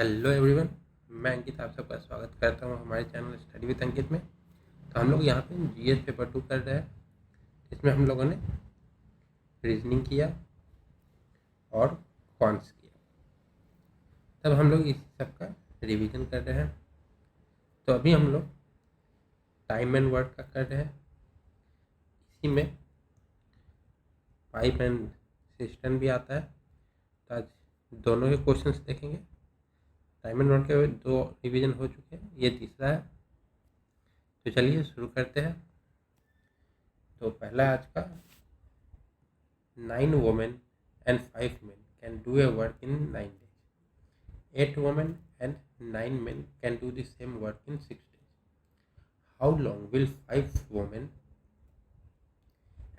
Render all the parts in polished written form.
Hello everyone. मैं अंकित आप सबका स्वागत करता हूँ हमारे चैनल स्टडी विद अंकित में। तो हम लोग यहाँ पे जीएस पेपर 2 कर रहे हैं। इसमें हम लोगों ने रीजनिंग किया और क्वांट्स किया। तब हम लोग इस सब का रिवीजन कर रहे हैं। तो अभी हम लोग टाइम एंड वर्क का कर रहे हैं। इसी में पाइप एंड सिस्टम भी आता है। तो आज दोनों के क्वेश्चंस देखेंगे। टाइम एंड वर्क के 2 रिवीजन हो चुके हैं, ये तीसरा है। तो चलिए शुरू करते हैं। तो पहला आज का 9 women and 5 men can do a work in 9 days. 8 women and 9 men can do the same work in 6 days. How long will 5 women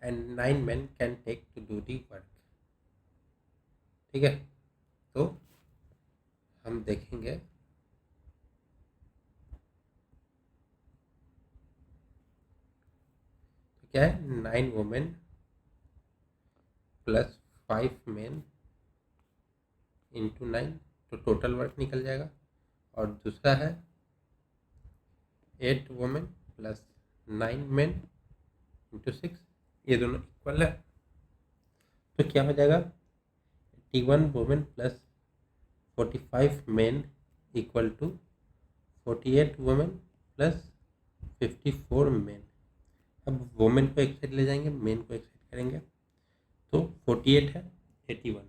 and 9 men can take to do the work? ठीक है, तो हम देखेंगे। तो क्या है, 9 women plus 5 men into 9, तो total work निकल जाएगा। और दूसरा है 8 women प्लस 9 men इंटू 6, ये दोनों इक्वल है। तो क्या हो जाएगा, 81 women plus 45 men equal to 48 women plus 54 men. अब वुमेन को एक साइड ले जाएंगे, मेन को एक साइड करेंगे, तो 48 है, 81 है।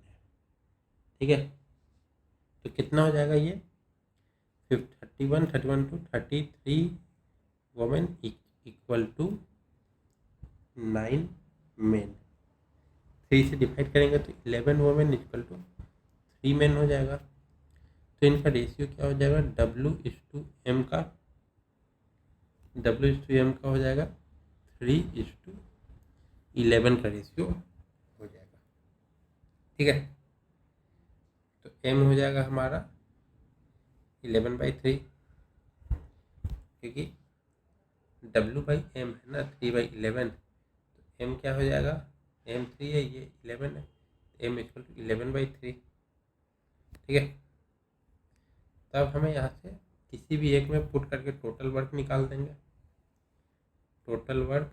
ठीक है, तो कितना हो जाएगा ये 31 to 33 women equal to 9 men. 3 से डिवाइड करेंगे तो 11 वुमेन इक्वल टू 3 मेन हो जाएगा। तो इनका रेशियो क्या हो जाएगा, W/M का हो जाएगा 3/11 का रेशियो हो जाएगा। ठीक है, तो M हो जाएगा हमारा 11/3, क्योंकि W/M है ना 3/11। तो M क्या हो जाएगा, M 3 है, ये 11 है, M इक्वल टू 11/3। ठीक है, तब हमें यहाँ से किसी भी एक में पुट करके टोटल वर्क निकाल देंगे। टोटल वर्क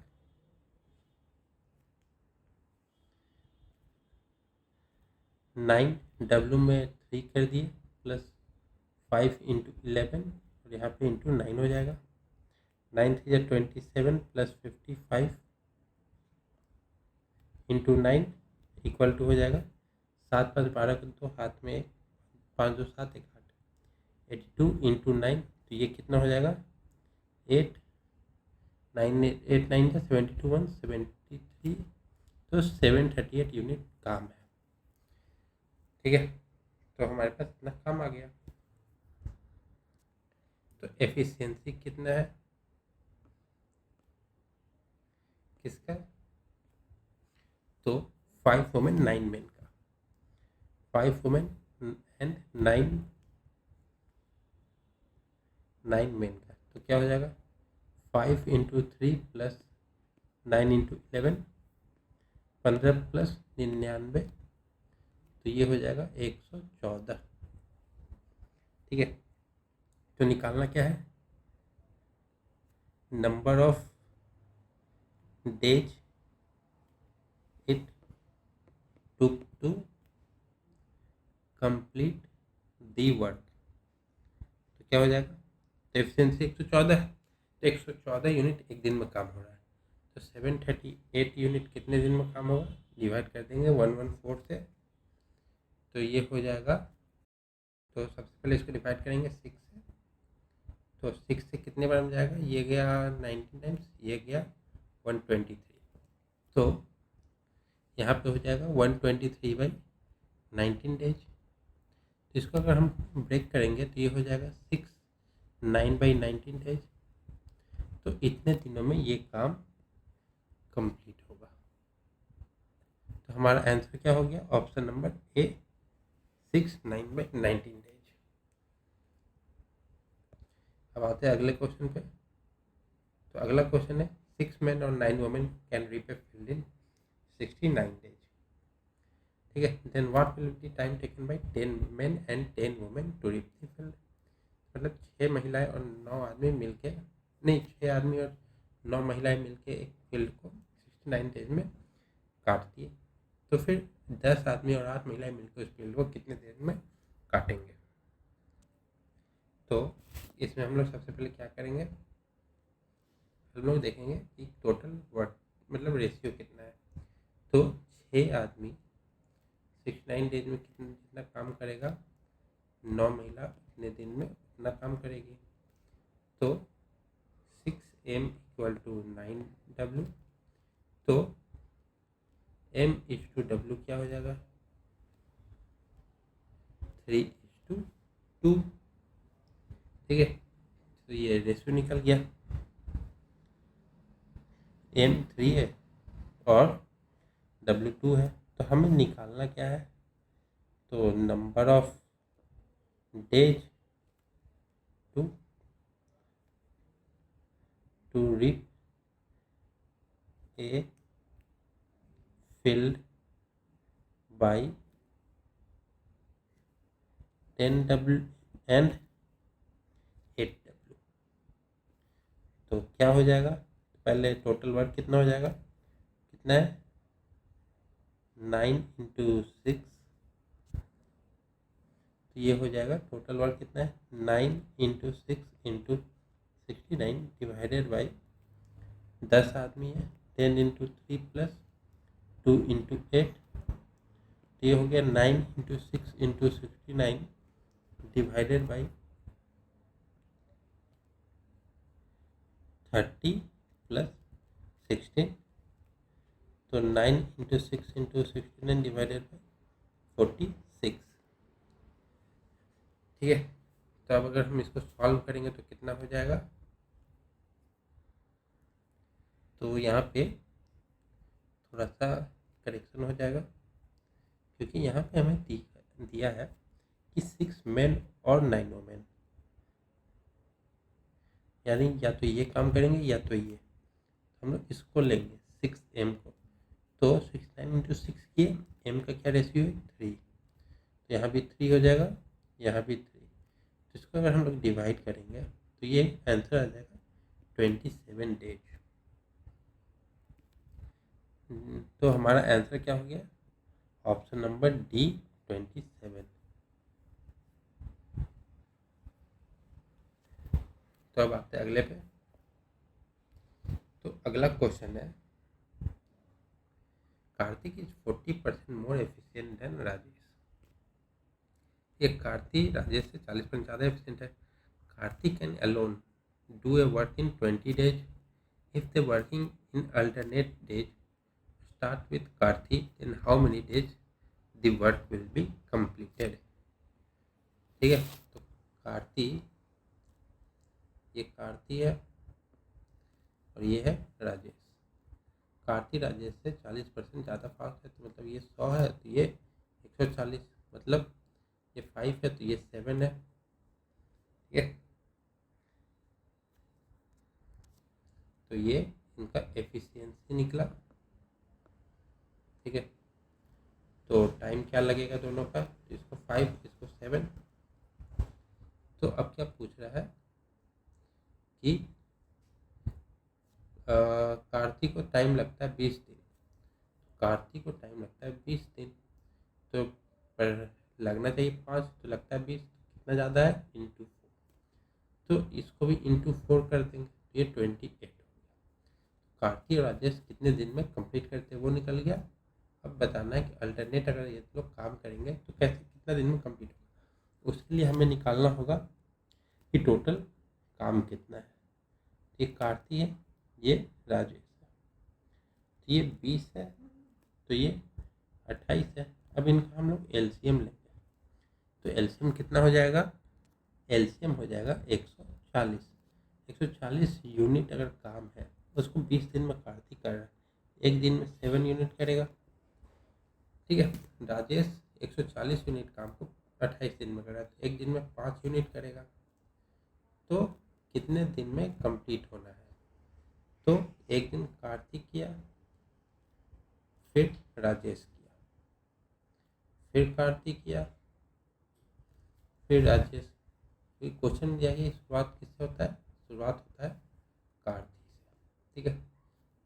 9 W में 3 कर दिए प्लस 5 इंटू 11 और यहाँ पे इंटू 9 हो जाएगा। 9 3 या 27 प्लस 55 इंटू 9 इक्वल टू हो जाएगा 7 + 12 कर दो, हाथ में 1, 5 2 7 1 8, 82 इंटू 9, तो ये कितना हो जाएगा 8 9 8 9 का 72 1 73, तो 738 यूनिट काम है। ठीक है, तो हमारे पास इतना काम आ गया। तो एफिशिएंसी कितना है किसका, तो 5 वुमेन 9 मेन का, 5 वुमेन एंड 9 मेन का, तो क्या हो जाएगा 5 इंटू 3 प्लस 9 इंटू 11, 15 प्लस 99, तो ये हो जाएगा 114। ठीक है, तो निकालना क्या है, number of days it took to complete the work. तो क्या हो जाएगा, तो एफिशिएंसी 114 है, तो 114 यूनिट एक दिन में काम हो रहा है। तो 738 यूनिट कितने दिन में काम होगा, डिवाइड कर देंगे 114 से, तो ये हो जाएगा। तो सबसे पहले इसको डिवाइड करेंगे 6 से, तो 6 से कितने बार में जाएगा, ये गया 19 टाइम्स, ये गया 123, तो यहाँ पे हो जाएगा 123/19 डेज। तो इसको अगर हम ब्रेक करेंगे तो ये हो जाएगा 6 9/19 डेज। तो इतने दिनों में ये काम कंप्लीट होगा। तो हमारा आंसर क्या हो गया, ऑप्शन नंबर ए 6 9/19 डेज। अब आते हैं अगले क्वेश्चन पे। तो अगला क्वेश्चन है 6 men और 9 women can reap a field in 69 days. ठीक है। Then what will be time taken by 10 men and 10 women to reach the field, मतलब 6 महिलाएं और 9 आदमी मिलके, नहीं 6 आदमी और 9 महिलाएं मिलके एक फील्ड को 69 डेज में काटती है, तो फिर 10 आदमी और 8 महिलाएं मिलकर उस फील्ड को कितने देर में काटेंगे। तो इसमें हम लोग सबसे पहले क्या करेंगे, हम लोग देखेंगे कि टोटल वर्क मतलब रेशियो कितना है। तो 6 आदमी 69 डेज में जितना काम करेगा, 9 महिला उतने दिन में उतना काम करेगी। तो 6m इक्वल टू 9w, तो m/w क्या हो जाएगा, 3:2। ठीक है, तो ये रेशियो निकल गया, m 3 है और w 2 है। तो हमें निकालना क्या है, तो number of days to reach a field by 10w and 8w। तो क्या हो जाएगा, पहले टोटल वर्क कितना हो जाएगा, कितना है 9 × 6, तो ये हो जाएगा टोटल वर्क कितना है 9 × 6 × 69 डिवाइडेड बाई 10 आदमी है 10 × 3 + 2 × 8, तो ये हो गया 9 × 6 × 69 डिवाइडेड बाई 30 + 16, तो 9 × 6 × 69 डिवाइडेड बाई 46। ठीक है, तो अब अगर हम इसको सॉल्व करेंगे तो कितना हो जाएगा, तो यहाँ पे थोड़ा सा करेक्शन हो जाएगा, क्योंकि यहाँ पे हमें दिया है कि 6 men और 9 women, यानी या तो ये काम करेंगे या तो ये, हम लोग इसको लेंगे 6m को, तो 69 × 6 किए, m का क्या रेशियो है 3, तो यहाँ भी 3 हो जाएगा, यहाँ भी 3, तो इसको अगर हम लोग डिवाइड करेंगे तो ये आंसर आ जाएगा 27 डेज। तो हमारा आंसर क्या हो गया, ऑप्शन नंबर डी 27। तो अब आते हैं अगले पे। तो अगला क्वेश्चन है, Kartik is 40% more efficient then Rajesh. ये कार्तिक राजेश से 40% ज़्यादा एफिशिएंट है। Kartik can alone do a work in 20 days if the working in alternate days start with Karthi, then how many days the work will be completed। ठीक है, तो ये कार्ति है और ये है राजेश। कार्ति राजेश से 40% ज़्यादा फास्ट है, तो मतलब ये 100 है तो ये 140, मतलब ये 5 है तो ये 7 है। ठीक है, तो ये इनका एफिशिएंसी निकला। ठीक है, तो टाइम क्या लगेगा दोनों का, इसको 5 इसको 7। तो अब क्या पूछ रहा है कि कार्तिक को टाइम लगता है 20 दिन, कार्तिक को टाइम लगता है 20 दिन, तो पर लगना चाहिए 5, तो लगता है 20, कितना ज़्यादा है × 4, तो इसको भी × 4 कर देंगे, तो ये 28 हो गया। कार्तिक और राजेश कितने दिन में कंप्लीट करते हैं वो निकल गया। अब बताना है कि अल्टरनेट अगर ये लोग काम करेंगे तो कैसे कितना दिन में कंप्लीट होगा, उसके लिए हमें निकालना होगा कि टोटल काम कितना है। ये कार्तिक है, ये राजेश है, तो ये 20 है, तो ये 28 है। अब इनका हम लोग एलसीएम लेंगे, तो एलसीएम कितना हो जाएगा, एलसीएम हो जाएगा 140। 140 यूनिट अगर काम है उसको 20 दिन में कार्तिक कर रहा है, एक दिन में 7 यूनिट करेगा। ठीक है, राजेश 140 यूनिट काम को 28 दिन में कर रहा है, तो एक दिन में 5 यूनिट करेगा, तो कितने दिन में कंप्लीट होना है, तो एक दिन कार्तिक किया फिर राजेश किया, फिर कार्तिक किया, फिर राजेश। क्वेश्चन दिया कि शुरुआत किससे होता है, शुरुआत होता है कार्तिक से। ठीक है,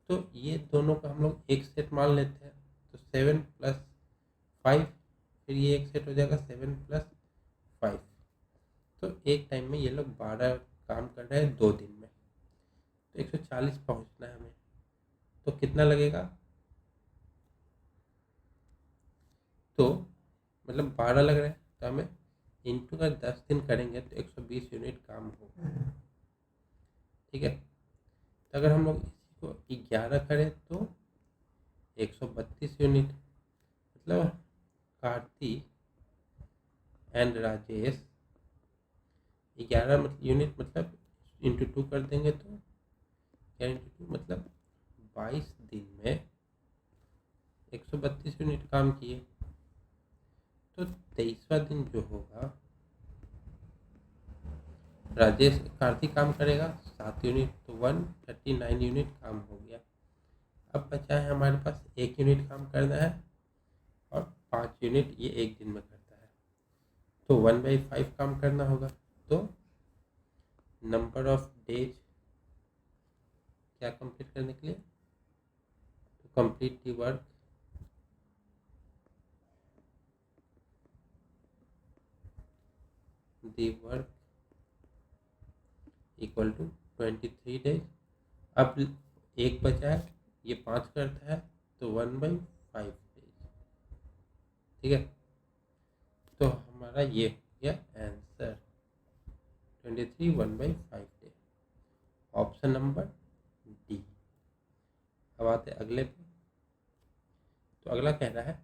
तो ये दोनों का हम लोग एक सेट मान लेते हैं, तो 7 + 5, फिर ये एक सेट हो जाएगा 7 + 5। तो एक टाइम में ये लोग 12 काम कर रहे हैं 2 दिन में, तो 140 पहुंचना है हमें, तो कितना लगेगा, तो मतलब 12 लग रहा है, तो हमें इंटू का 10 दिन करेंगे तो 120 यूनिट काम होगा। ठीक है, तो अगर हम लोग इसी को 11 करें तो 132 यूनिट, मतलब कार्तिक एंड राजेश 11 यूनिट, मतलब इंटू 2 कर देंगे तो 11 इंटू 2 मतलब 22 दिन में 132 यूनिट काम किए। तो 23वां दिन जो होगा, राजेश कार्तिक काम करेगा 7 यूनिट, तो 139 यूनिट काम हो गया। अब बचा है हमारे पास 1 यूनिट काम करना है, और 5 यूनिट ये एक दिन में करता है, तो 1/5 काम करना होगा। तो नंबर ऑफ डेज क्या कंप्लीट करने के लिए, तो complete the work, equal to 23 days. अब एक बचा है, ये 5 करता है, तो 1/5 डेज। ठीक है, तो हमारा ये हो गया answer 23 1/5 day, option number D. अब आते हैं अगले पे, तो अगला कह रहा है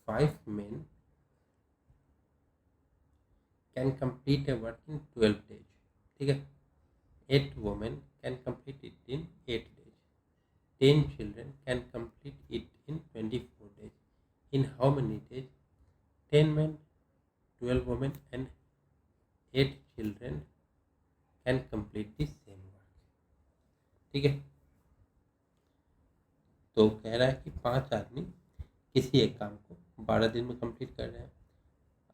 5 men can complete A work in 12 days. ठीक है, 8 women can complete it in 8 days, 10 children can complete it in 24 days. In how many days 10 men, 12 women and 8 children can complete the same work. ठीक है, तो कह रहा है कि 5 आदमी किसी एक काम को 12 दिन में कंप्लीट कर रहे हैं,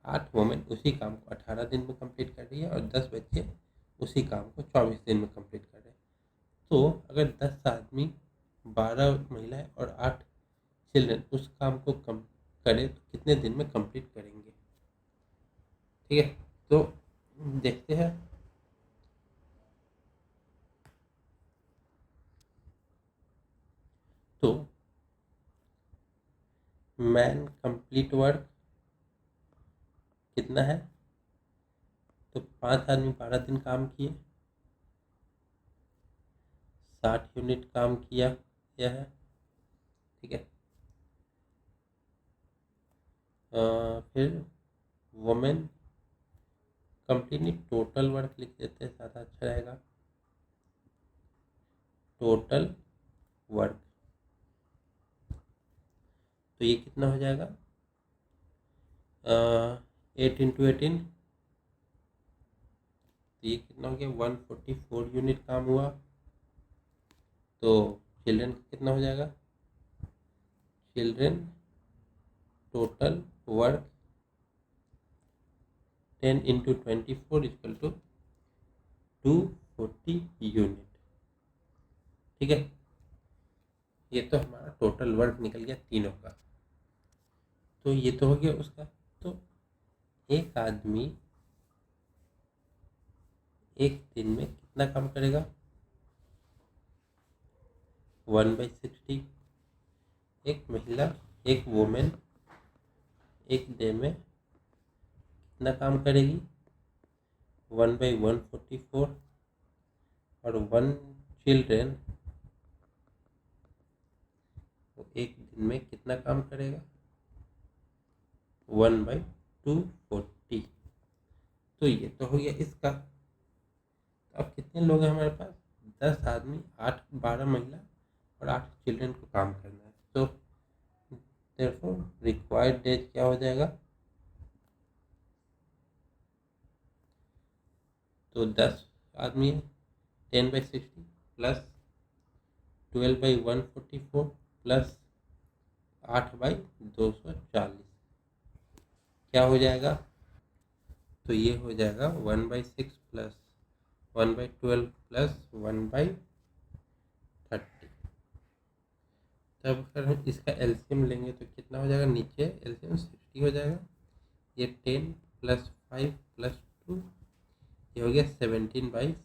8 वोमेन उसी काम को 18 दिन में कंप्लीट कर रही है, और 10 बच्चे उसी काम को 24 दिन में कंप्लीट कर रहे हैं। तो अगर 10 आदमी, 12 महिलाएं और 8 चिल्ड्रन उस काम को कम करें तो कितने दिन में कंप्लीट करेंगे। ठीक है, तो देखते हैं। तो मैन कंप्लीट वर्क कितना है, तो 5 आदमी 12 दिन काम किए, 60 यूनिट काम किया यह है। ठीक है, फिर वुमेन कंप्लीट नहीं, टोटल वर्क लिख देते हैं, ज़्यादा अच्छा रहेगा। टोटल वर्क, तो ये कितना हो जाएगा, 8 × 18, तो ये कितना हो गया 144 यूनिट काम हुआ। तो चिल्ड्रन कितना हो जाएगा, चिल्ड्रन टोटल वर्क 10 × 24 = 240 यूनिट। ठीक है, ये तो हमारा टोटल वर्क निकल गया तीनों का। तो ये तो हो गया उसका। तो एक आदमी एक दिन में कितना काम करेगा, 1/60। एक महिला, एक वुमेन एक डे में कितना काम करेगी, 1/144। और 1 चिल्ड्रन एक दिन में कितना काम करेगा, 1/240। तो ये तो हो गया इसका। अब कितने लोग हैं हमारे पास, 10 आदमी, 8 12 महिला और 8 चिल्ड्रन को काम करना है। तो देयरफॉर रिक्वायर्ड डेज क्या हो जाएगा, तो 10 आदमी है, 10/60 प्लस 12/144 प्लस 8/240, क्या हो जाएगा, तो ये हो जाएगा 1/6 प्लस 1/12 प्लस 1/30। तब अगर हम इसका एलसीएम लेंगे तो कितना हो जाएगा, नीचे एलसीएम 60 हो जाएगा, ये 10 प्लस 5 प्लस 2, ये हो गया 17/60।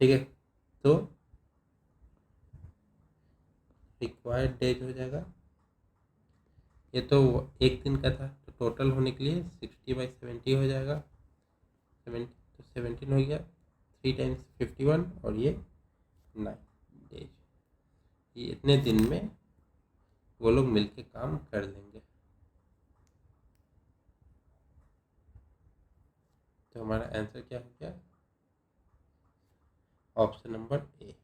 ठीक है, तो रिक्वायर्ड डेज हो जाएगा, ये तो एक दिन का था तो टोटल होने के लिए 60/70 हो जाएगा, 70 तो 17 हो गया, 3 टाइम्स 51 और ये 9 डेज। ये इतने दिन में वो लोग मिलके काम कर लेंगे। तो हमारा आंसर क्या हो गया, ऑप्शन नंबर ए।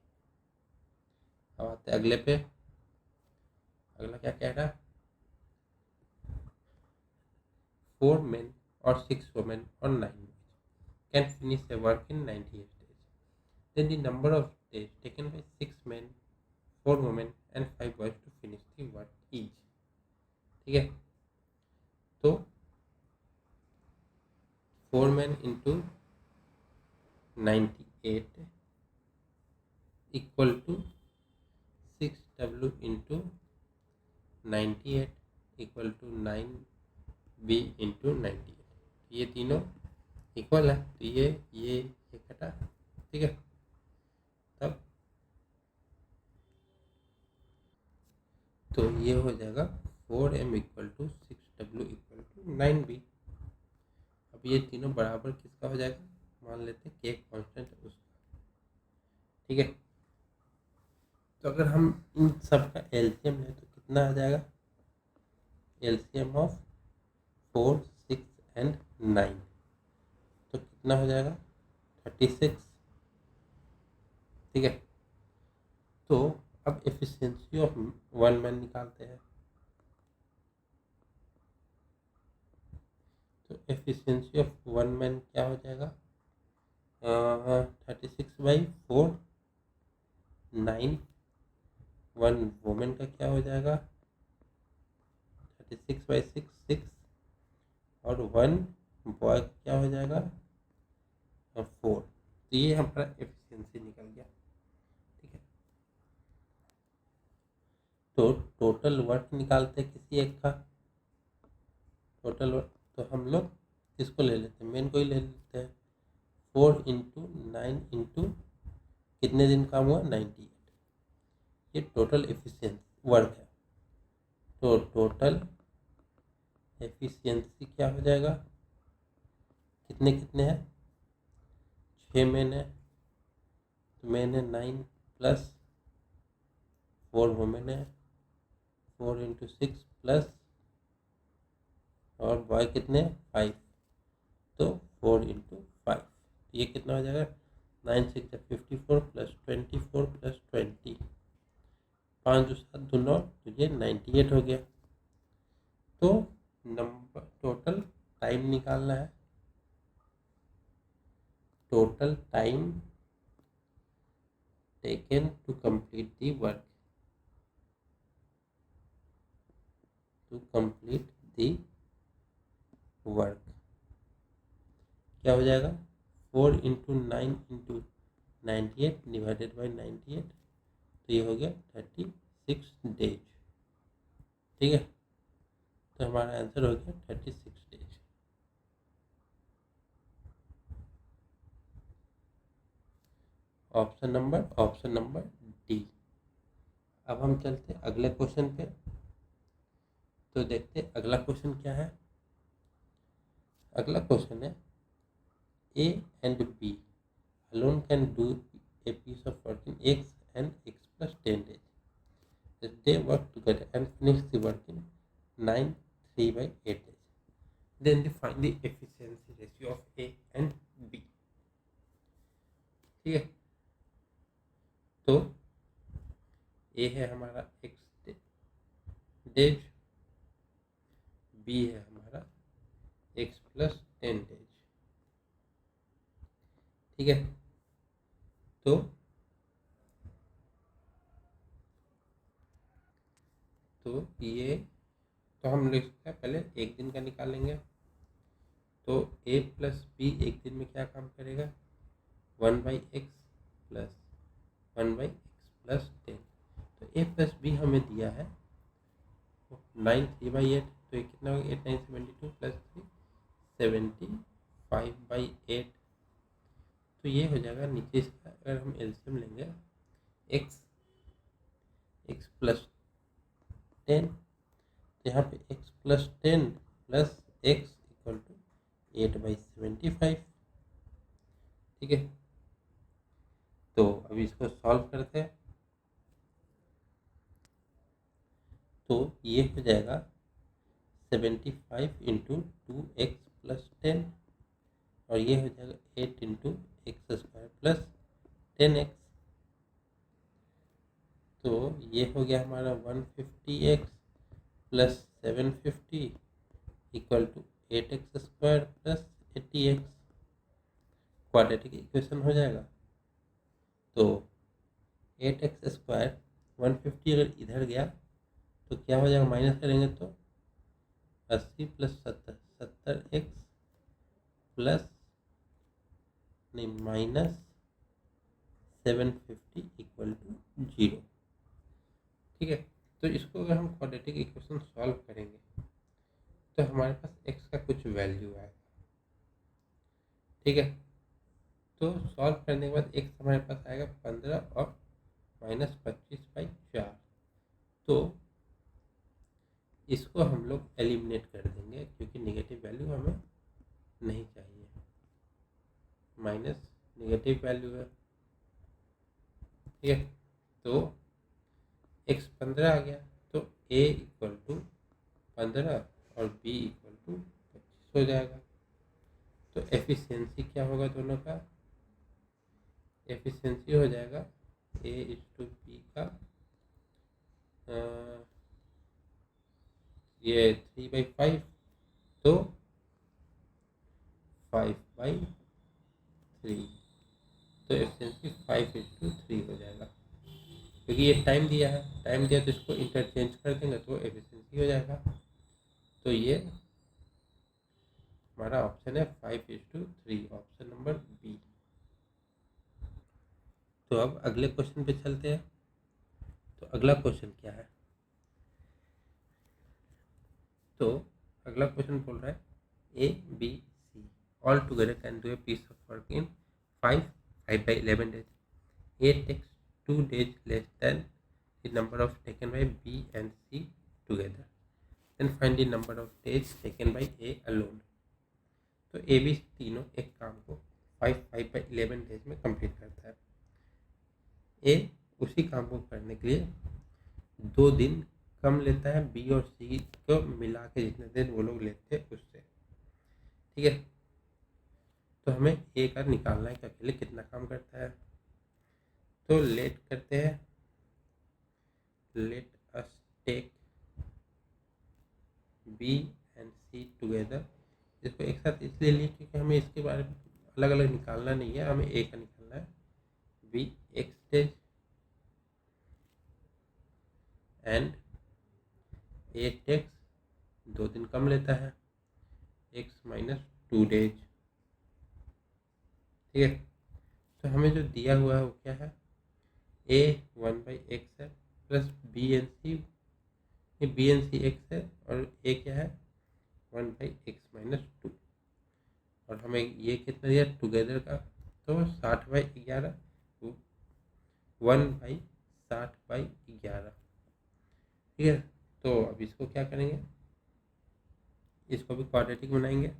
अब आते अगले पे, अगला क्या कह रहा है, 4 men or 6 women or 9 men can finish a work in 98 days. Then the number of days taken by 6 men, 4 women and 5 boys to finish the work each. ठीक है, तो 4 men into 98 equal to 6W into 98 equal to 9B into 98। ये तीनों equal है, तो ये कटा। ठीक है, तब तो ये हो जाएगा 4M equal to 6W equal to 9B। अब ये तीनों बराबर किसका हो जाएगा, मान लेते हैं कि एक कांस्टेंट है उसका। ठीक है, तो अगर हम इन सब का एलसीएम लें तो कितना आ जाएगा, एलसीएम ऑफ 4, 6 एंड 9 तो कितना हो जाएगा 36। ठीक है, तो अब एफिशिएंसी ऑफ 1 मैन निकालते हैं। तो एफिशिएंसी ऑफ 1 मैन क्या हो जाएगा, 36/4, 9, 1 वुमेन का क्या हो जाएगा 36/6, 6 और 1 बॉय का क्या हो जाएगा 4। तो ये हमारा एफिशिएंसी निकल गया। ठीक है, तो टोटल वर्क निकालते हैं किसी एक का, टोटल वर्क तो हम लोग किसको ले लेते हैं, मेन को ही ले लेते हैं। 4 इंटू 9 इंटू कितने दिन काम हुआ 98, ये टोटल एफिशिएंसी वर्क है। तो टोटल एफिशिएंसी क्या हो जाएगा, कितने कितने हैं 6 मेन है, तो मेन है 9 प्लस 4 वुमेन है, 4 इंटू 6 प्लस और बॉय कितने 5, तो 4 इंटू 5, ये कितना हो जाएगा 9 6 54 प्लस 24 प्लस 20, 5 जो 7 2 9, तो ये 98 हो गया। तो नंबर टोटल टाइम निकालना है, total time taken to complete the work, to complete the work क्या हो जाएगा 4 इंटू 9 इंटू 98 डिवाइडेड बाई 98, तो ये हो गया 36 डेज। ठीक है, तो हमारा आंसर हो गया 36 डेज। Option number D. अब हम चलते अगले क्वेश्चन पे, तो देखते अगला क्वेश्चन क्या है। अगला क्वेश्चन है A and B alone can do a piece of work in X and X plus 10 days. If they work together and finish the work in 9, 3/8 days. Then they find the efficiency ratio of A and B. ठीक है, तो A है हमारा X days, B है हमारा X plus 10 days. ठीक है, तो ये तो हम लिख सकते हैं पहले एक दिन का निकालेंगे। तो a प्लस बी एक दिन में क्या काम करेगा, 1/x प्लस 1/x प्लस 10। तो a प्लस बी हमें दिया है 9 3/8, तो ये कितना होगा 8 9 72 प्लस 3 75/8। तो ये हो जाएगा नीचे इसका अगर हम एलसीएम लेंगे x प्लस 10, तो यहाँ पे x plus 10 plus x equal to 8/75। ठीक है, तो अभी इसको सॉल्व करते हैं। तो ये हो जाएगा 75 इंटू 2x प्लस 10 और ये हो जाएगा 8 into x square plus 10x। तो ये हो गया हमारा 150x plus 750 equal to 8x square plus 80x। Quadratic equation हो जाएगा। तो 8x स्क्वायर 150 अगर इधर गया तो क्या हो जाएगा, माइनस करेंगे तो 80 प्लस 70 70x प्लस नहीं माइनस 750 इक्वल टू 0। ठीक है, तो इसको अगर हम क्वाड्रेटिक इक्वेशन सॉल्व करेंगे तो हमारे पास x का कुछ वैल्यू आएगा। ठीक है, तो सॉल्व करने के बाद x हमारे पास आएगा 15 और माइनस 25/4। तो इसको हम लोग एलिमिनेट कर देंगे क्योंकि नेगेटिव वैल्यू हमें नहीं चाहिए, माइनस नेगेटिव वैल्यू है। ठीक है, तो x 15 आ गया तो a इक्वल टू 15 और b इक्वल टू 25 हो जाएगा। तो एफिशिएंसी क्या होगा दोनों का, एफिशिएंसी हो जाएगा a/b का ये 3/5 तो 5/3, तो एफिशिएंसी 5:3 हो जाएगा। क्योंकि ये टाइम दिया है, टाइम दिया तो इसको इंटरचेंज कर देंगे तो एफिशिएंसी हो जाएगा। तो ये हमारा ऑप्शन है 5:3, ऑप्शन नंबर बी। तो अब अगले क्वेश्चन पे चलते हैं। तो अगला क्वेश्चन क्या है, तो अगला क्वेश्चन बोल रहा है A B C all together can do a piece of work in 5/11 days. A takes 2 days less than the number of taken by B and C together. Then find the number of days taken by A alone. तो A B तीनों एक काम को 5/11 days में complete करता है। ए उसी काम को करने के लिए 2 दिन कम लेता है बी और सी को मिला के जितने दिन वो लोग लेते हैं उससे। ठीक है, तो हमें ए का निकालना है कि अकेले कितना काम करता है। तो लेट करते हैं, let us take B and C together. इसको एक साथ इसलिए लिए क्योंकि हमें इसके बारे में अलग अलग निकालना नहीं है, हमें ए का निकालना है। B X days and A takes 2 दिन कम लेता है, एक्स माइनस 2 डेज। ठीक है, तो हमें जो दिया हुआ है वो क्या है, ए 1/x है plus B and C, B and C X है और ए क्या है 1/x माइनस 2। और हमें ये कितना दिया टुगेदर का, तो 60/11, 1/60/11। ठीक है, तो अब इसको क्या करेंगे, इसको भी क्वाड्रेटिक बनाएंगे।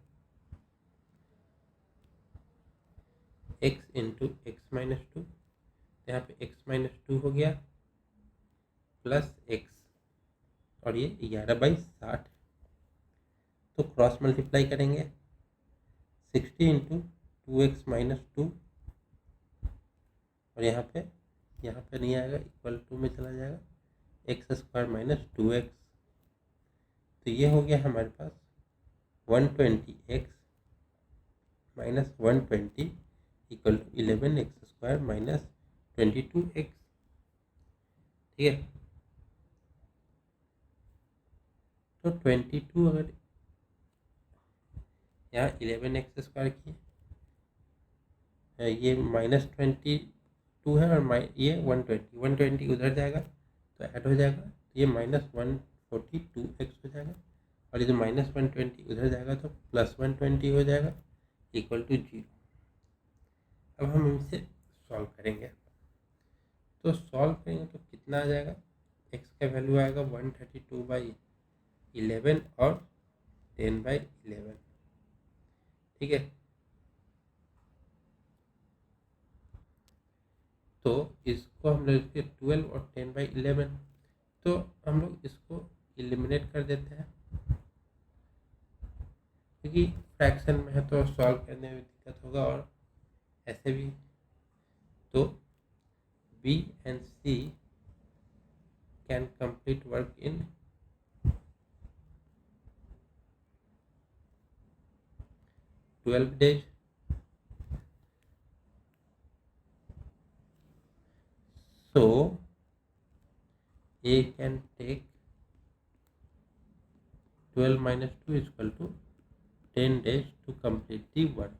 x इंटू एक्स माइनस 2, यहाँ पे x माइनस 2 हो गया प्लस x और ये 11/60। तो क्रॉस मल्टीप्लाई करेंगे 60 इंटू 2x माइनस 2 और यहाँ पे नहीं आएगा, इक्वल टू में चला जाएगा एक्स स्क्वायर माइनस 2x। तो ये हो गया हमारे पास 120x minus 120 equal to 11x square minus 22x। ठीक है, तो 22 अगर यहाँ 11x² की ये -22 है और ये 120 उधर जाएगा तो ऐड हो जाएगा, तो ये -142x हो जाएगा, और ये जो -120 उधर जाएगा तो +120 हो जाएगा इक्वल टू 0। अब हम इनसे सॉल्व करेंगे, तो सॉल्व करेंगे तो कितना आ जाएगा, x का वैल्यू आएगा 132/11 और 10/11, ठीक है। तो इसको हम लोग इसके 12 और 10/11, तो हम लोग इसको एलिमिनेट कर देते हैं, क्योंकि फ्रैक्शन में है तो सॉल्व करने में दिक्कत होगा, और ऐसे भी। तो B and C can complete work in 12 days. So A can take 12 minus 2 is equal to 10 days to complete the work.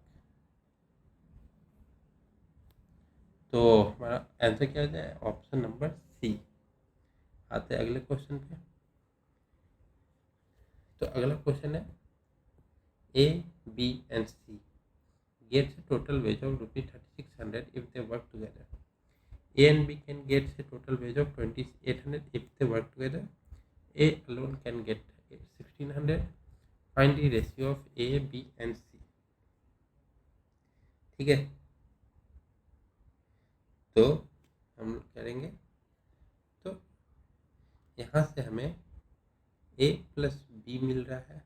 तो हमारा आंसर क्या हो जाए, ऑप्शन नंबर सी। आते हैं अगले क्वेश्चन पे। तो अगला क्वेश्चन है A, B and C gets a total wage of ₹3600 if they work together. A and B can get a total wage of 2800 if they work together. A alone can get 1600. Find the ratio of A, B and C. ठीक है, तो हम लोग करेंगे, तो यहाँ से हमें A प्लस B मिल रहा है,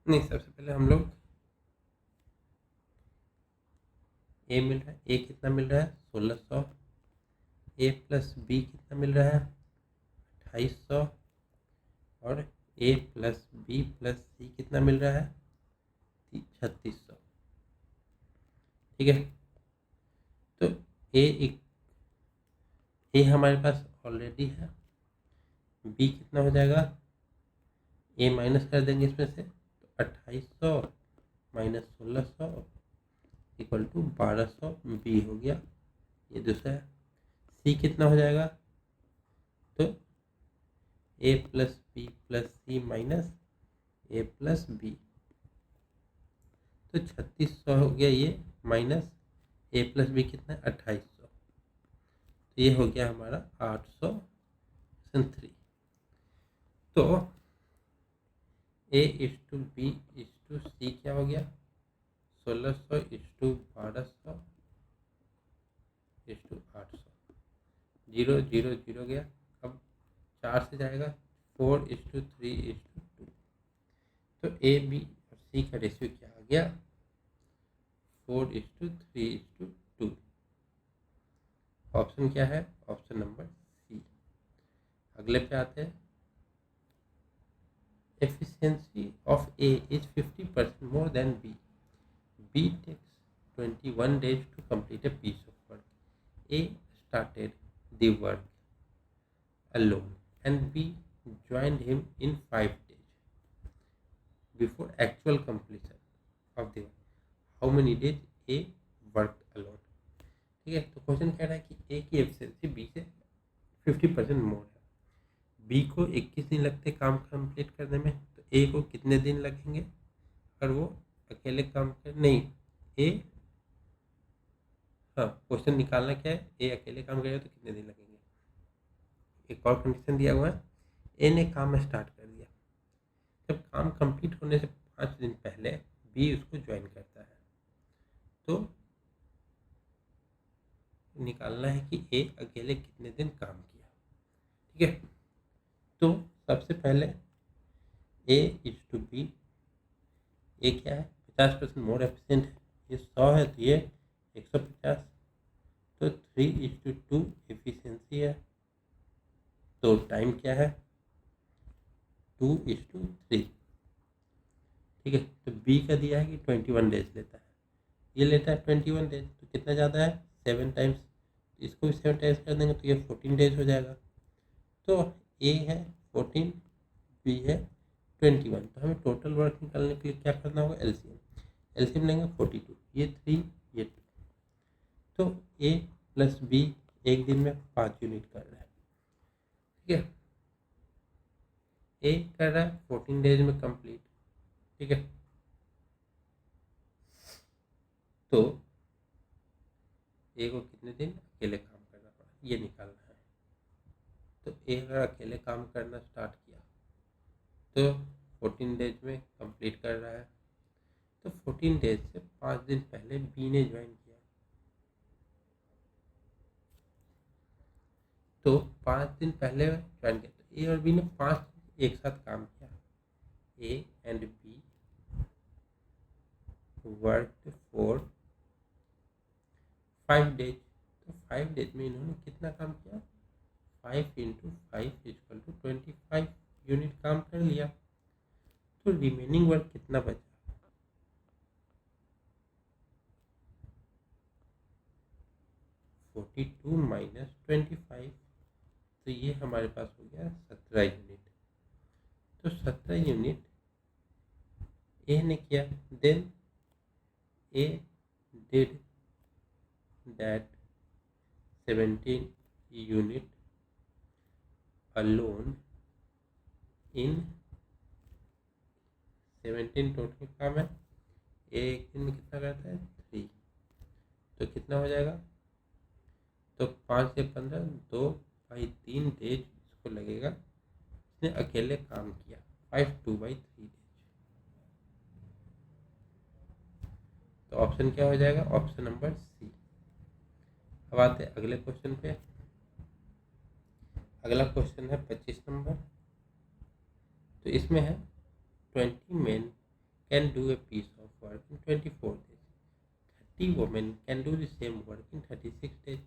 नहीं सबसे पहले हम लोग A मिल रहा है, A कितना मिल रहा है 1600, A प्लस B कितना मिल रहा है 2800, और A plus B plus C कितना मिल रहा है 3600, ठीक है। तो A हमारे पास ऑलरेडी है, B कितना हो जाएगा, A माइनस कर देंगे इसमें से, तो 2800 माइनस 1600 इक्वल टू 1200 B हो गया, ये दूसरा है। C कितना हो जाएगा, तो A plus B plus C minus A plus B, तो 3600 हो गया ये, माइनस A प्लस B कितना है 2800, तो ये हो गया हमारा 803। तो A is to B is to C क्या हो गया 1600 इज टू 1200 इज टू 800, 0 0 0 गया। अब 4 से जाएगा 4 इज टू 3 इज टू 2, तो A B और C का रेशियो क्या आ गया 4 is to 3 is to 2। Option क्या है, ऑप्शन नंबर सी। अगले पे आते हैं, efficiency of A is 50% more than B. B takes 21 days to complete a piece of work. A started the work alone and B joined him in 5 days before actual completion of the work. How many days A worked alone? ठीक है, तो question कह रहा है कि A की efficiency B से 50% मोर है। B को 21 दिन लगते काम कंप्लीट करने में, तो A को कितने दिन लगेंगे अगर वो अकेले काम कर, नहीं A, हाँ क्वेश्चन निकालना क्या है, A अकेले काम करेगा तो कितने दिन लगेंगे। एक और कंडीशन दिया हुआ है, A ने काम स्टार्ट कर दिया, जब काम कंप्लीट होने से 5 दिन पहले B उसको ज्वाइन करता है, तो निकालना है कि A अकेले कितने दिन काम किया, ठीक है। तो सबसे पहले A is to B, A क्या है 50% मोर एफिशिएंट है, ये 100 है तो ये 150, तो 3 इज टू 2 एफिशिएंसी है, तो टाइम क्या है 2 इज टू 3, ठीक है। तो B का दिया है कि 21 डेज लेता है, ये लेता है 21 डेज, तो कितना ज़्यादा है 7 टाइम्स, इसको भी 7 टाइम्स कर देंगे तो ये 14 डेज हो जाएगा। तो A है 14, B है 21। तो हमें टोटल वर्क निकालने के लिए क्या करना होगा, एलसीएम लेंगे 42, ये 3 ये 2। तो ए प्लस बी एक दिन में 5 यूनिट कर रहा है, ठीक है। ए कर रहा है 14 डेज में कंप्लीट, ठीक है। तो ए को कितने दिन अकेले काम करना पड़ा ये निकालना है। तो ए अगर अकेले काम करना स्टार्ट किया तो 14 डेज में कंप्लीट कर रहा है। तो 14 डेज से 5 दिन पहले बी ने ज्वाइन किया, तो 5 दिन पहले ज्वाइन किया तो ए और बी ने 5 एक साथ काम किया। A and be worked for 5 days. तो 5 डेज में इन्होंने कितना काम किया, 5 इंटू 5 इक्वल टू 25 यूनिट काम कर लिया। तो रिमेनिंग वर्क कितना बचा, 42 माइनस 25। तो ये हमारे पास हो गया 17 यूनिट। तो 17 यूनिट ए ने किया, then A did that 17 unit alone in 17 total काम है। एक दिन में कितना करता है 3, तो कितना हो जाएगा, तो 5 से 15 2 बाई 3 डेज इसको लगेगा, इसने अकेले काम किया 5 2 बाई 3 डेज। तो ऑप्शन क्या हो जाएगा, ऑप्शन नंबर सी। अब आते हैं अगले क्वेश्चन पे। अगला क्वेश्चन है 25 नंबर। तो इसमें है 20 men can do a piece of work in 24 days. 30 women can do the same work in 36 days.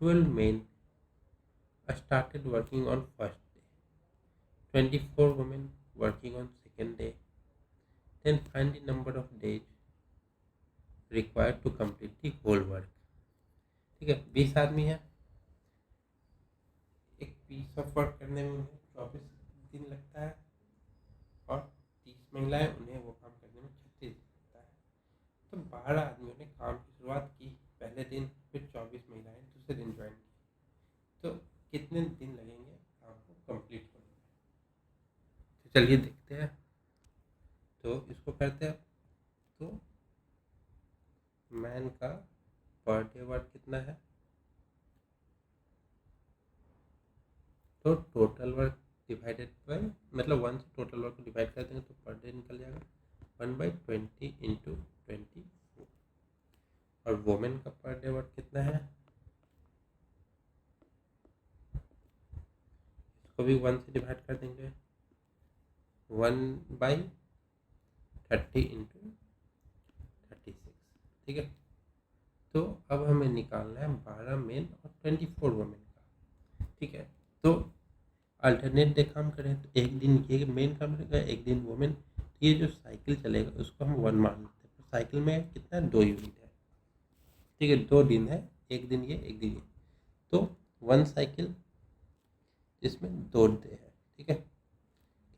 12 men started working on first day. 24 women working on second day. Then find the number of days required to complete the whole work. ठीक है, 20 आदमी है, एक piece of work करने में उन्हें 24 दिन लगता है, और 30 महिलाएं, उन्हें वो काम करने में 36 दिन लगता है। तो 12 आदमियों ने काम की शुरुआत की पहले दिन, फिर 24 महिलाएं दूसरे दिन ज्वाइन की। तो कितने दिन लगेंगे काम को कंप्लीट होने में। तो चलिए देखते हैं। तो इसको करते हैं। तो मैन का पर डे वर्क कितना है, तो टोटल वर्क डिवाइडेड बाई, मतलब 1 से टोटल वर्क को डिवाइड कर देंगे तो पर डे निकल जाएगा 1/20 इंटू 24। और वोमेन का पर डे वर्क कितना है, इसको भी 1 से डिवाइड कर देंगे 1/30 इंटू 36, ठीक है। तो अब हमें निकालना है 12 मेन और 24 वोमेन का, ठीक है। तो अल्टरनेट डे काम करें तो एक दिन ये मेन काम करेगा, एक दिन वोमेन। तो ये जो साइकिल चलेगा उसको हम 1 मान लेते हैं। साइकिल में कितना 2 यूनिट है, ठीक है, 2 दिन है, एक दिन ये एक दिन ये। तो 1 साइकिल इसमें 2 डे है, ठीक है।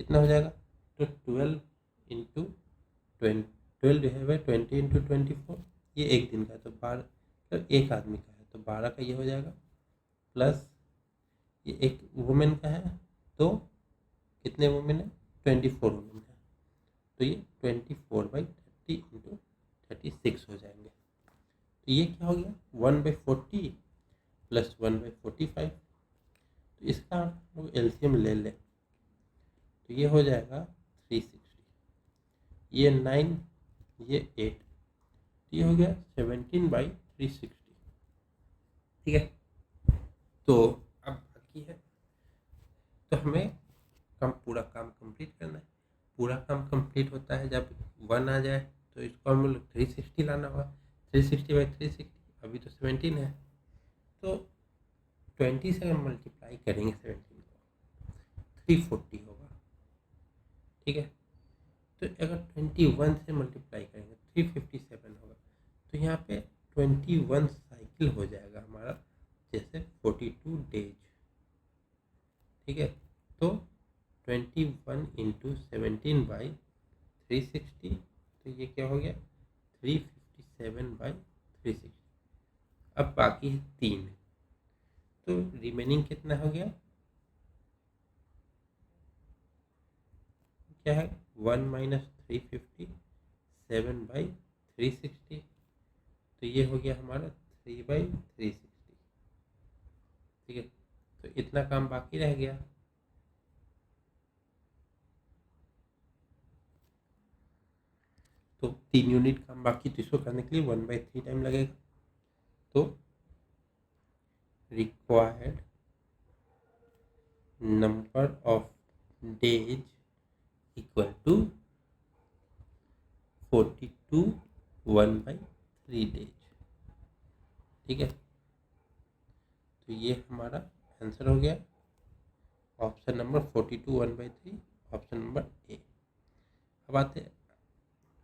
कितना हो जाएगा, तो 12 इंटू 12 डिवाइड बाई 20 इंटू 24, ये एक दिन का है, तो 12 तो एक आदमी का है, तो 12 का ये हो जाएगा, प्लस ये एक वुमेन का है, तो कितने वुमेन है 24 वुमेन है, तो ये 24/30 इंटू 36 हो जाएंगे। तो ये क्या हो गया 1/40 प्लस 1/45। तो इसका एलसीएम ले लें तो ये हो जाएगा 360, ये 9 ये 8, तो ये हो गया 17/360, ठीक है। तो अब बाकी है, तो हमें पूरा काम कंप्लीट करना है। पूरा काम कंप्लीट होता है जब 1 आ जाए, तो इसको हम लोग 360 लाना होगा। 360/360, अभी तो 17 है, तो 20 से हम मल्टीप्लाई करेंगे 17 को, 340 होगा, ठीक है। तो अगर 21 से मल्टीप्लाई करेंगे 357 होगा। तो यहाँ पे 21 साइकिल हो जाएगा हमारा, जैसे 42 डेज, ठीक है। तो 21 इंटू 17/360, तो ये क्या हो गया 357/360। अब बाकी है 3, तो रिमेनिंग कितना हो गया, क्या है 1 माइनस 357/360, तो ये हो गया हमारा 3/360। ठीक है, तो इतना काम बाकी रह गया। तो 3 यूनिट काम बाकी, तो इसको करने के लिए 1/3 टाइम लगेगा। तो required number of days equal to 42 1/3 days. ठीक है, तो ये हमारा आंसर हो गया option number 42 1/3, option number A. अब आते हैं,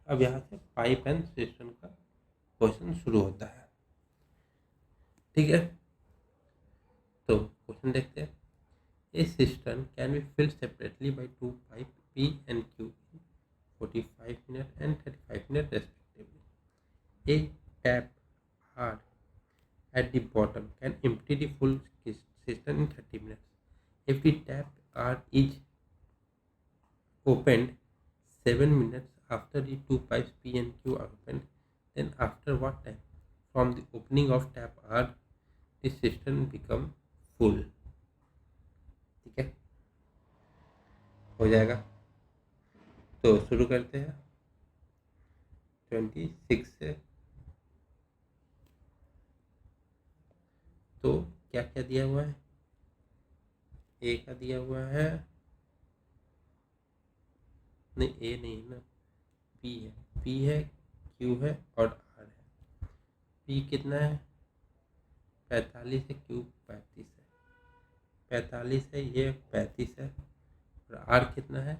अब यहाँ से पाइप एंड सिस्टम का क्वेश्चन शुरू होता है। ठीक है, तो क्वेश्चन देखते हैं। A cistern can be filled separately by 2 pipe P and Q in 45 minutes and 35 minutes respectively. A tap R at the bottom can empty the full cistern in 30 minutes. If the tap R is opened 7 minutes after the 2 pipes P and Q are opened, then after what time from the opening of tap R the cistern become full? ठीक है, हो जाएगा। तो शुरू करते हैं 26 से। तो क्या क्या दिया हुआ है, ए का दिया हुआ है, नहीं ए नहीं है ना, पी है, पी है, क्यू है और आर है। पी कितना है 45 है, क्यू 35 है, 45 है, ये 35 है, और आर कितना है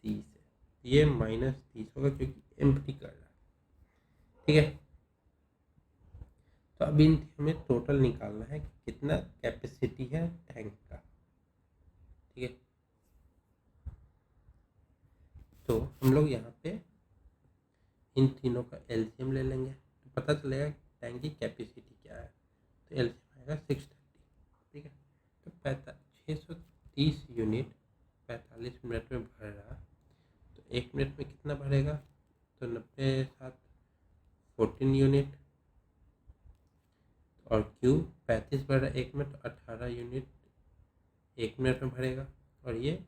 30 है, ये -30 होगा क्योंकि एम्प्टी कर रहा है। ठीक है, तो अभी हमें टोटल निकालना है कि कितना कैपेसिटी है टैंक का। ठीक है, तो हम लोग यहाँ पे इन तीनों का एलसीएम ले लेंगे, तो पता चलेगा टैंक की कैपेसिटी क्या है। तो एलसीएम आएगा 630। ठीक है, तो 630 यूनिट 45 मिनट में भर रहा, तो 1 मिनट में कितना भरेगा, तो 90 7 14 यूनिट, और क्यू 35 भर रहा 1 मिनट, 18 यूनिट 1 मिनट में भरेगा, और ये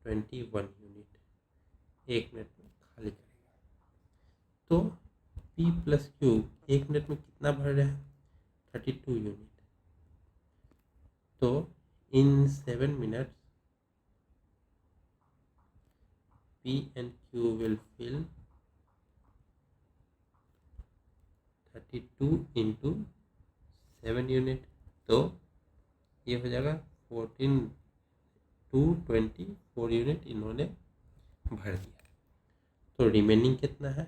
21 यूनिट 1 मिनट में खाली करेगा। तो P प्लस Q 1 मिनट में कितना भर रहा है 32 यूनिट। तो इन 7 minutes P and Q will fill 32 into 7 unit, तो ये हो जाएगा 24 यूनिट इन्होंने भर दिया। तो रिमेनिंग कितना है,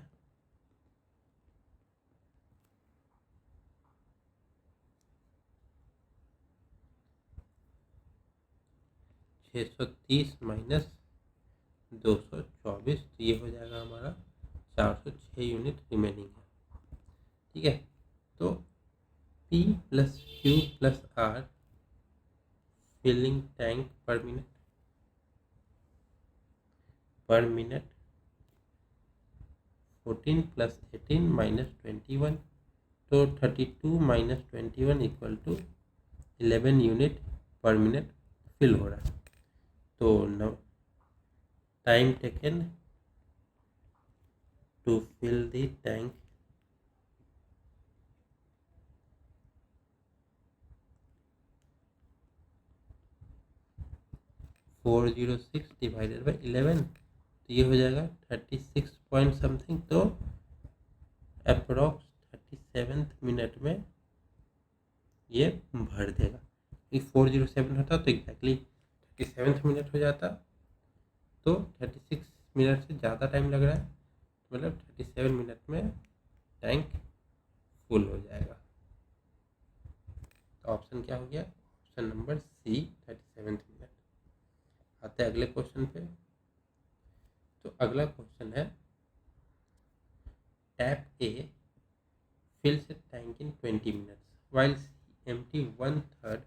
-630 -224, तो ये हो जाएगा हमारा 406 यूनिट रिमेनिंग है। ठीक है, तो P plus Q plus R filling tank per minute 14 plus 18 -21, तो 32 -21 equal to 11 unit per minute fill हो रहा है। तो time taken to fill the tank 406 divided by 11, तो ये हो जाएगा 36 पॉइंट समथिंग, तो अप्रोक्स 37 मिनट में ये भर देगा। 407 होता तो एग्जैक्टली 37 मिनट हो जाता, तो 36 मिनट से ज़्यादा टाइम लग रहा है, मतलब 37 मिनट में टैंक फुल हो जाएगा। तो ऑप्शन क्या हो गया, ऑप्शन नंबर सी 37 मिनट। आते हैं अगले क्वेश्चन पे। तो अगला क्वेश्चन है tap A fills a tank in 20 minutes while C empty one third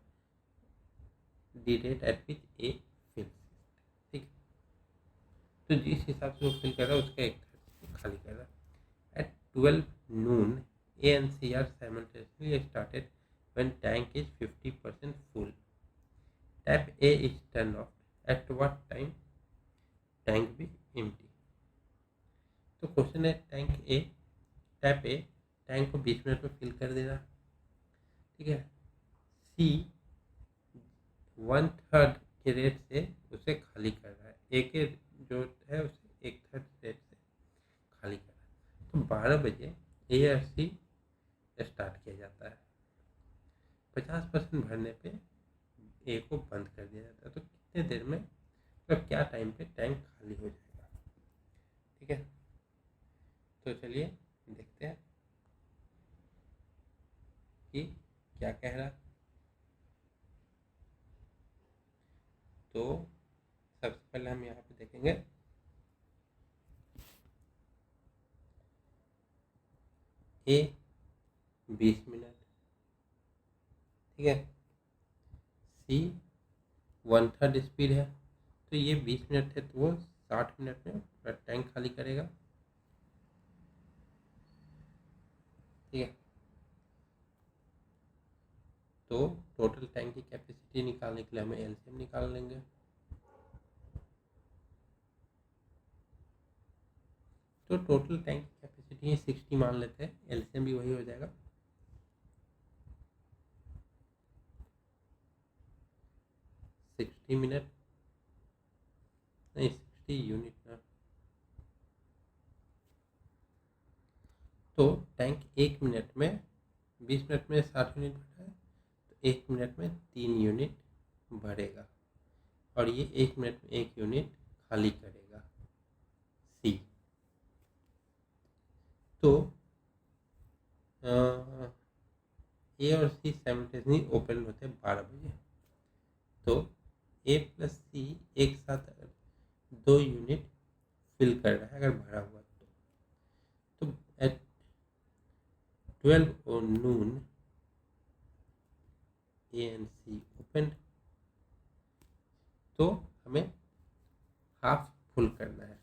the rate at which A fills। ठीक है, तो जिस हिसाब से वो फिल कर रहा है उसका एक थर्ड खाली कर रहा है। At 12 noon A and C are simultaneously started when tank is 50% full। Tap A is turned off at what time tank be empty। तो क्वेश्चन है टैप ए टैंक को 20 मिनट में फिल कर दे रहा, ठीक है। सी 1/3 के रेट से उसे खाली कर रहा है, ए के जो है उसे 1/3 रेट से खाली कर रहा है। तो 12 बजे ए और सी स्टार्ट किया जाता है। 50% भरने पे ए को बंद कर दिया जाता है। तो कितने देर में मतलब क्या टाइम पे टैंक खाली हो जाएगा, ठीक है। तो चलिए देखते हैं कि क्या कह रहा। तो सबसे पहले हम यहाँ पे देखेंगे ए 20 मिनट, ठीक है। सी 1/3 स्पीड है, तो ये 20 मिनट है तो वो 60 मिनट में पूरा टैंक खाली करेगा, ठीक है। तो टोटल टैंक की कैपेसिटी निकालने के लिए हमें एलसीएम निकाल लेंगे। तो टोटल टैंक की कैपेसिटी 60 मान लेते हैं, एलसीएम भी वही हो जाएगा। मिनट नहीं 60 यूनिट ना। तो टैंक 1 मिनट में 20 मिनट में 60 यूनिट भरता है, तो 1 मिनट में 3 यूनिट भरेगा और ये 1 मिनट में 1 यूनिट खाली करेगा सी। तो ए और सी साइमल्टेनियसली ओपन होते हैं 12 बजे। तो ए प्लस सी एक साथ 2 यूनिट फिल कर रहा है अगर भरा हुआ तो at 12 noon A and C open. तो हमें हाफ फुल करना है।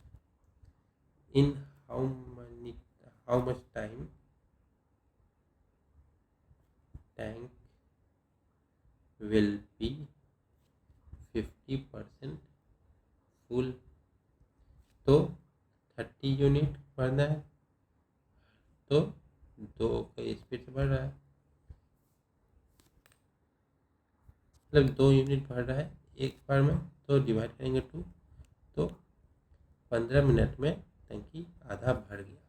In how much time tank will be 50% full. तो 30 यूनिट भरना है, तो 2 का स्पीड से भर रहा है, मतलब 2 यूनिट भर रहा है एक बार में, तो डिवाइड करेंगे 2, तो 15 मिनट में टंकी आधा भर गया,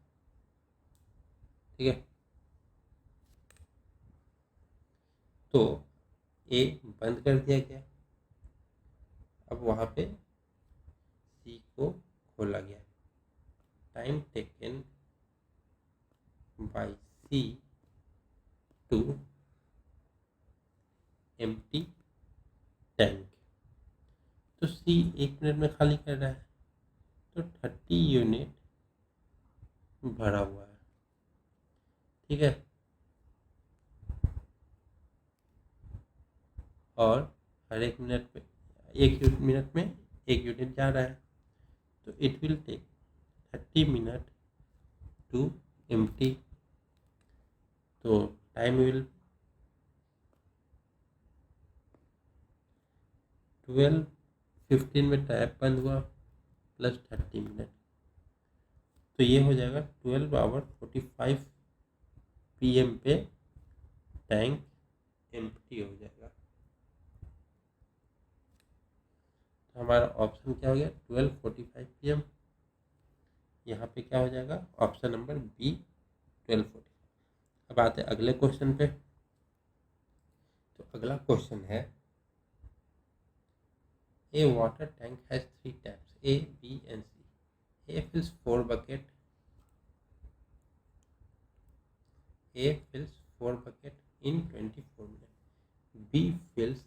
ठीक है। तो ए बंद कर दिया गया, अब वहाँ पे सी को खोला गया। Time taken by C to empty tank. तो सी 1 मिनट में खाली कर रहा है, तो 30 यूनिट भरा हुआ है, ठीक है। और हर 1 मिनट में 1 यूनिट जा रहा है, तो it will take 30 minute to empty. तो टाइम विल 12:15 में टैप बंद हुआ प्लस 30 मिनट, तो ये हो जाएगा 12:45 PM पे टैंक एम्प्टी हो जाएगा। तो हमारा ऑप्शन क्या हो गया 12:45 PM। यहाँ पे क्या हो जाएगा ऑप्शन नंबर बी 12:45। अब आते हैं अगले क्वेश्चन पे। तो अगला क्वेश्चन है a water tank has 3 taps A, B and C। A fills 4 bucket in 24 minutes। B fills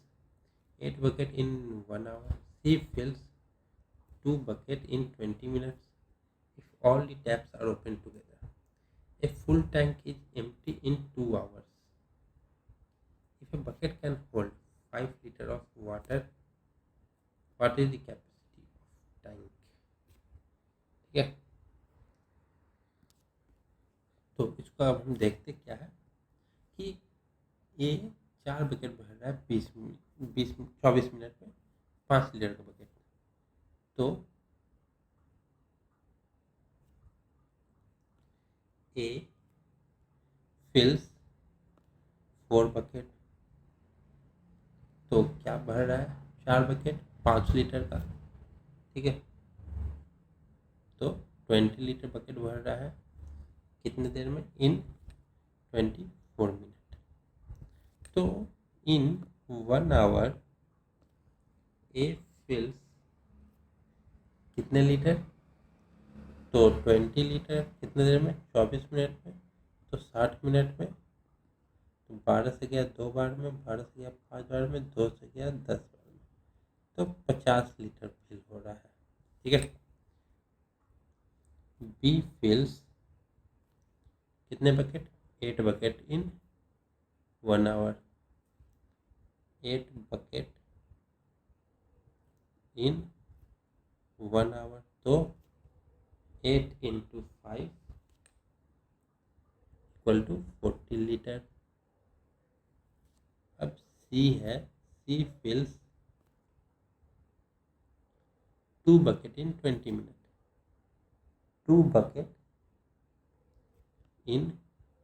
8 bucket in 1 hour। C fills 2 buckets in 20 minutes if all the taps are open together. A full tank is empty in 2 hours. If a bucket can hold 5 liters of water, what is the capacity of tank? ठीक है, तो इसको अब हम देखते क्या है कि ये 4 बकेट भर रहा है 24 मिनट में 5 लीटर का बकेट। तो ए फिल्स 4 बकेट, तो क्या भर रहा है 4 बकेट 5 लीटर का, ठीक है। तो 20 लीटर बकेट भर रहा है कितने देर में, इन 24 मिनट। तो इन 1 आवर ए फिल्स कितने लीटर, तो 20 लीटर कितने देर में 24 मिनट में, तो 60 मिनट में। तो 12 से गया 2 बार में, 12 से गया 5 बार में, 2 से गया 10 बार में, तो 50 लीटर फिल हो रहा है, ठीक है। बी फिल्स कितने bucket, 8 bucket in 1 hour, 8 bucket in 1 hour, तो 8 into 5 इक्वल टू 40 लीटर। अब सी है, सी फिल्स 2 बकेट इन 20 मिनट, 2 बकेट इन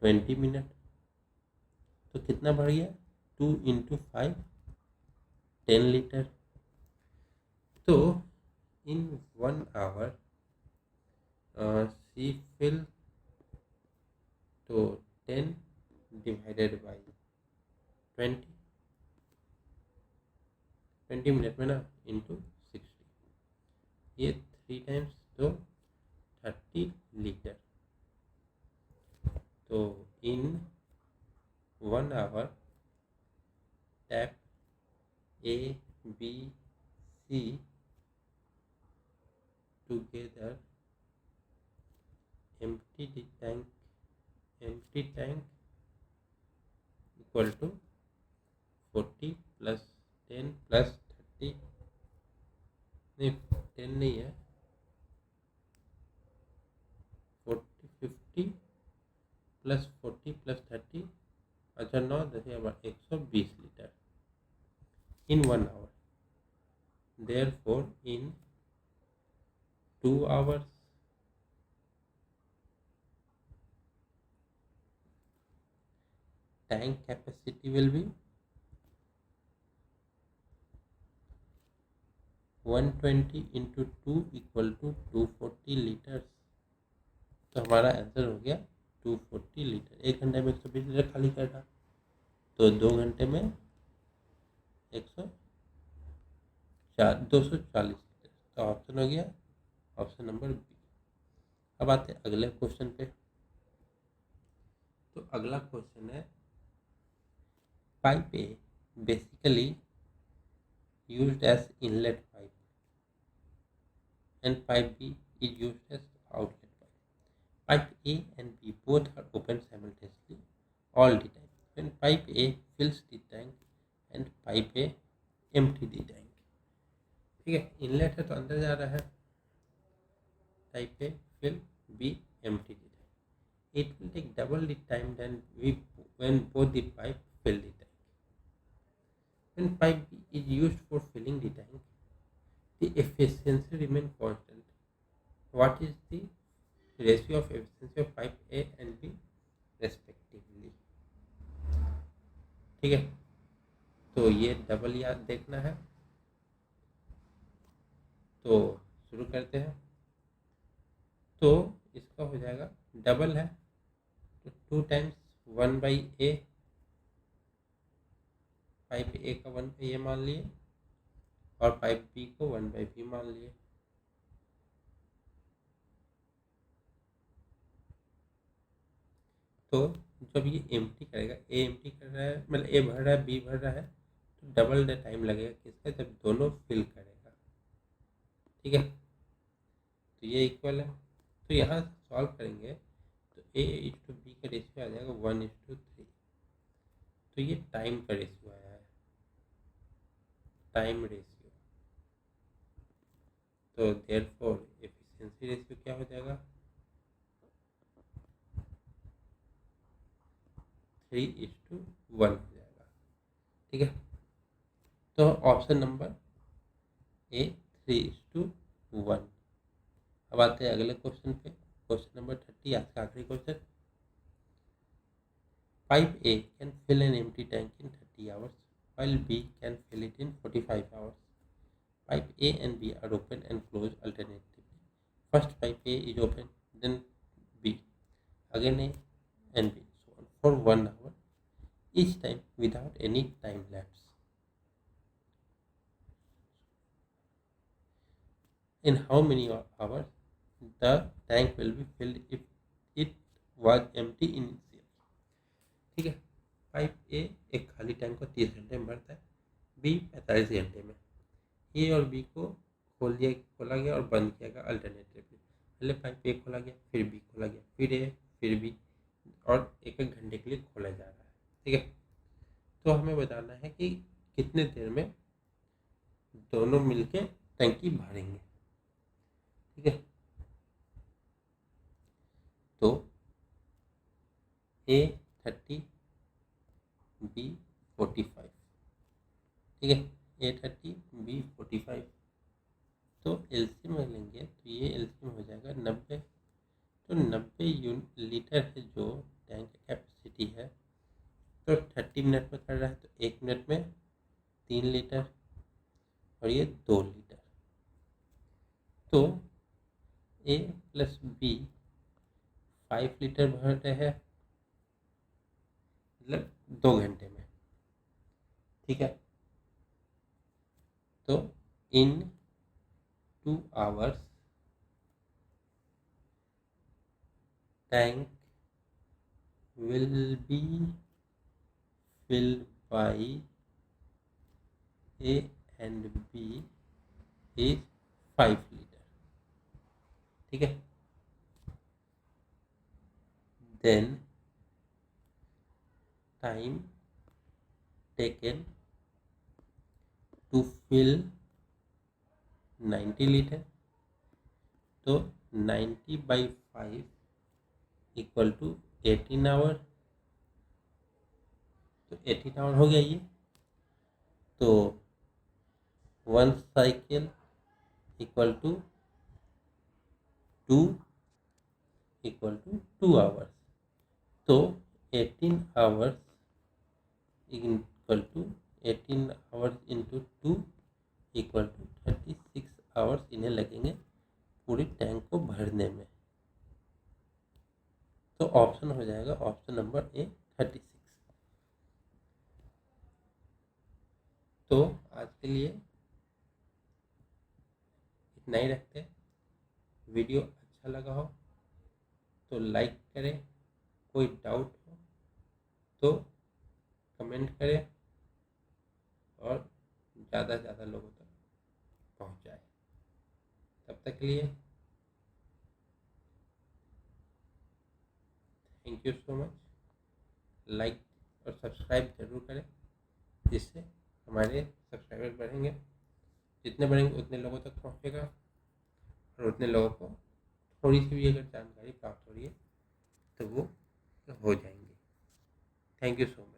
20 मिनट, तो कितना बढ़ गया 2 into 5 10 लीटर। तो इन 1 आवर सी फिल, तो 10 डिवाइडेड बाई 20 मिनट में ना इंटू 60, ये 3 टाइम्स, तो 30 लीटर। तो in 1 hour tap A B C together empty tank equal to 40 plus 10 plus 30, नहीं 10 नहीं है, 50 प्लस 40 प्लस 30, अच्छा 9 10 120 litre in 1 hour. Therefore in 2 hours tank capacity will be 120 into 2 equal to 240 litres. तो हमारा answer हो गया 240 litre. 1 घंटे में 120 लीटर खाली करना, तो 2 घंटे में 240 लीटर। तो ऑप्शन हो गया ऑप्शन नंबर बी। अब आते हैं अगले क्वेश्चन पे। तो अगला क्वेश्चन है, pipe A basically used as inlet pipe and pipe B is used as outlet pipe. Pipe A and B both are open simultaneously all the time. When pipe A fills the tank and pipe A empty the tank. ठीक है, inlet है तो अंदर जा रहा है, tap A fill B empty the tank. It will take double the time than when both the pipe fill the tank. When pipe B is used for filling the tank, the efficiency remains constant. What is the ratio of efficiency of pipe A and B respectively? ठीक है, तो ये double याद देखना है, तो शुरू करते हैं। तो इसका हो जाएगा, डबल है तो 2 टाइम्स 1 बाई ए, पाइप ए का 1 बाई ए मान लिए और पाइप बी को 1 बाई बी मान लिए। तो जब ये एम्प्टी करेगा, ए एम्प्टी कर रहा है मतलब ए भर रहा है बी भर रहा है, तो डबल टाइम लगेगा किसका, जब दोनों फिल करेगा, ठीक है। तो ये इक्वल है। तो यहाँ सॉल्व करेंगे तो A/B का रेशियो आ जाएगा 1:3। तो ये टाइम का रेशियो आया है, टाइम रेशियो। तो देयरफॉर एफिशिएंसी रेशियो क्या हो जाएगा, 3:1 हो जाएगा। ठीक है, तो ऑप्शन नंबर ए 3:1। अब आते हैं अगले क्वेश्चन पे, क्वेश्चन नंबर 30, आज का आखिरी question. Pipe A can fill an empty tank in 30 hours, while B can fill it in 45 hours. Pipe A and B are open and closed alternatively. First pipe A is open, then B, again A and B, so on for 1 hour, each time without any time lapse. In how many hours the tank will be filled if it was empty initially? ठीक है, pipe ए एक खाली tank को 30 घंटे में भरता है, B 45 घंटे में। ए और बी को खोला गया और बंद किया गया अल्टरनेटिवली। पहले पाइप ए खोला गया, फिर बी खोला गया, फिर ए, फिर बी, और एक एक घंटे के लिए खोला जा रहा है। ठीक है, तो हमें बताना है कि कितने देर में दोनों मिलके टंकी भरेंगे। ठीक है, तो ए 30, बी 45। ठीक है, ए 30, बी 45। तो एलसीएम लेंगे तो ये एलसीएम हो जाएगा 90। तो 90 लीटर है जो टैंक की कैपेसिटी है, तो 30 मिनट में कर रहा है तो 1 मिनट में 3 लीटर और ये 2 लीटर। तो ए प्लस बी 5 लीटर भर रहे हैं, मतलब 2 घंटे में। ठीक है, तो इन 2 hours tank will be filled by A and B is 5 liter. ठीक है, then time taken to fill 90 liter, तो 90/5 इक्वल टू 18 आवर। तो 18 आवर हो गया ये। तो 1 cycle equal to 2 equal to 2 hours. तो 18 hours equal to 18 hours into 2 equal to 36 hours इन्हें लगेंगे पूरी टैंक को भरने में। तो ऑप्शन हो जाएगा ऑप्शन नंबर ए 36। तो आज के लिए इतना ही रखते हैं। वीडियो अच्छा लगा हो तो लाइक करें, कोई डाउट हो तो कमेंट करें और ज़्यादा से ज़्यादा लोगों तक पहुंचाएं। तब तक के लिए thank you so much. Like और सब्सक्राइब जरूर करें, जिससे हमारे सब्सक्राइबर बढ़ेंगे। जितने बढ़ेंगे उतने लोगों तक पहुंचेगा और उतने लोगों को थोड़ी सी भी अगर जानकारी प्राप्त हो रही है तो वो हो जाएंगे। Thank you so much.